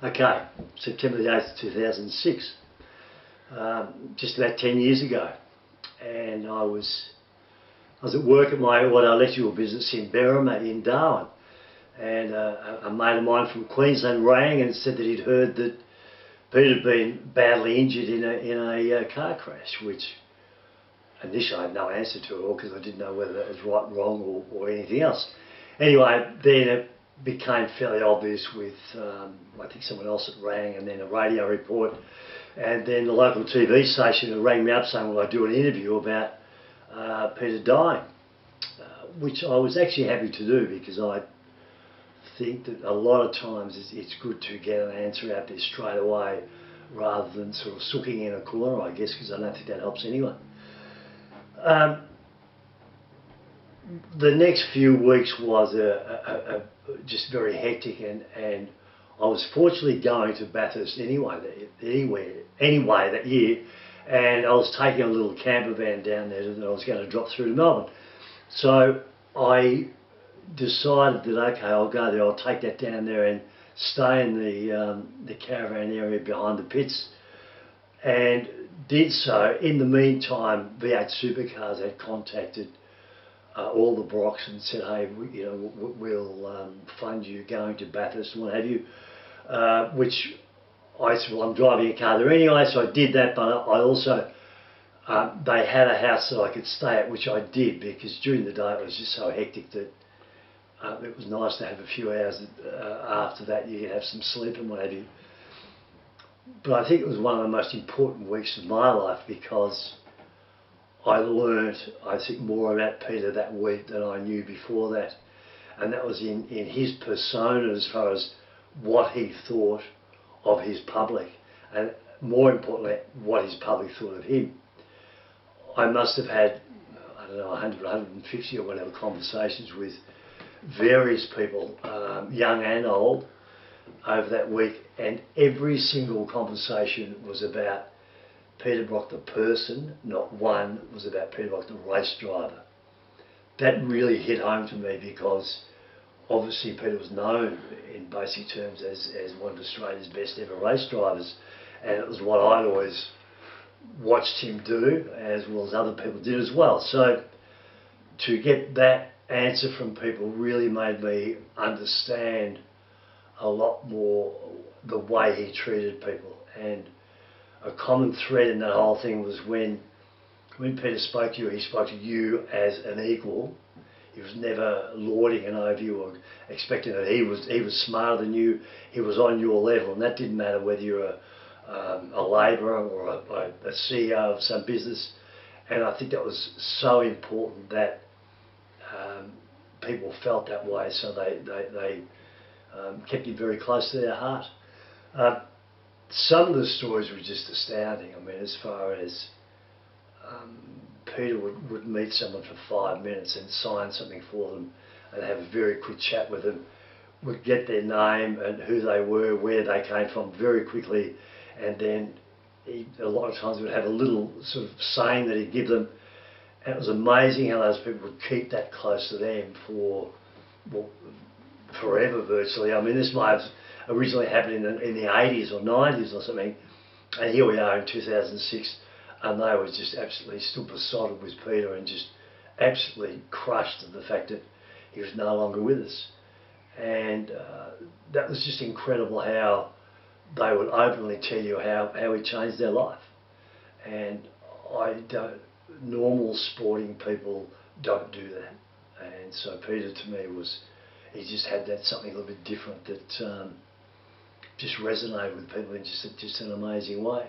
Okay, September the 8th, 2006, just about 10 years ago, and I was at work at my electrical business in Berrima in Darwin, and a mate of mine from Queensland rang and said that he'd heard that Peter had been badly injured in a car crash, which initially I had no answer to at all because I didn't know whether that was right, wrong or anything else. Anyway, then it became fairly obvious with, I think someone else that rang, and then a radio report, and then the local TV station that rang me up saying, will I do an interview about Peter dying, which I was actually happy to do because I think that a lot of times it's good to get an answer out there straight away rather than sort of sooking in a corner, I guess, because I don't think that helps anyone. The next few weeks was just very hectic, and I was fortunately going to Bathurst anyway that year, and I was taking a little camper van down there that I was going to drop through to Melbourne. So I decided that, okay, I'll go there, I'll take that down there and stay in the caravan area behind the pits, and did so. In the meantime, V8 Supercars had contacted all the Brocks and said, hey, we'll fund you going to Bathurst and what have you, which I said, well, I'm driving a car there anyway, so I did that, but I also, they had a house that I could stay at, which I did, because during the day it was just so hectic that it was nice to have a few hours after that. You could have some sleep and what have you. But I think it was one of the most important weeks of my life because I learnt, I think, more about Peter that week than I knew before that. And that was in his persona as far as what he thought of his public, and more importantly, what his public thought of him. I must have had, I don't know, 100, 150 or whatever conversations with various people, young and old, over that week, and every single conversation was about Peter Brock the person, not one was about Peter Brock the race driver. That really hit home to me because obviously Peter was known in basic terms as one of Australia's best ever race drivers, and it was what I'd always watched him do, as well as other people did as well. So to get that answer from people really made me understand a lot more the way he treated people. And a common thread in that whole thing was when Peter spoke to you, he spoke to you as an equal. He was never lording it over you or expecting that he was smarter than you. He was on your level, and that didn't matter whether you're a labourer or a CEO of some business. And I think that was so important that people felt that way, so they kept you very close to their heart. Some of the stories were just astounding. I mean, as far as Peter would meet someone for 5 minutes and sign something for them and have a very quick chat with them, would get their name and who they were, where they came from very quickly, and then a lot of times would have a little sort of saying that he'd give them, and it was amazing how those people would keep that close to them for, well, forever virtually. I mean, this might have originally happened in the 80s or 90s or something, and here we are in 2006, and they were just absolutely still besotted with Peter and just absolutely crushed at the fact that he was no longer with us. And that was just incredible how they would openly tell you how he changed their life. And normal sporting people don't do that. And so Peter, to me, he just had that something a little bit different that just resonated with people in just an amazing way.